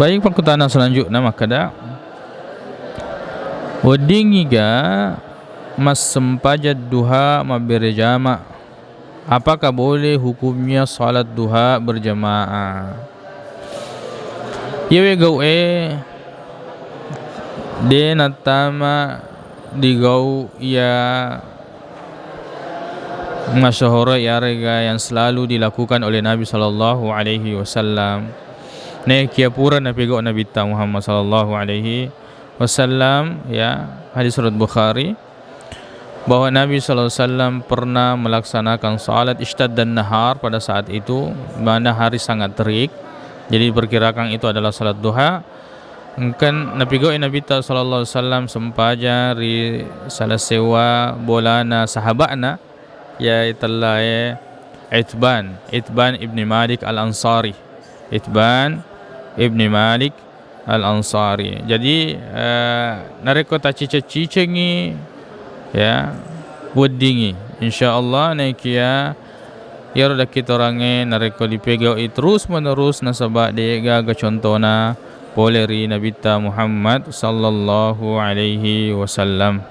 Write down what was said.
Baik, perkataan selanjutnya makada wadingiga mas sempajat duha berjamaah. Apakah boleh hukumnya salat duha berjamaah? Yewe gawe de natama digau ya masyhur ya rega yang selalu dilakukan oleh Nabi sallallahu alaihi wasallam. Ne kia pura nabi go Nabi Muhammad sallallahu alaihi wasallam ya, hadis surat Bukhari bahwa Nabi sallallahu alaihi wasallam pernah melaksanakan salat ishtad dan nahar pada saat itu mana hari sangat terik. Jadi diperkirakan itu adalah salat duha. Kan Nabi go Nabi sallallahu alaihi wasallam sempaja ri salah sewa bolana sahabatna ya itulah Itban ibni Malik al-Ansari. Itban ibni Malik al-Ansari. Jadi nareko ta cicengi ya weddingi insyaallah nekia ya roda kita orange nareko dipegau terus menerus nasabak de gaga contohna poleri Nabi Muhammad sallallahu alaihi wasallam.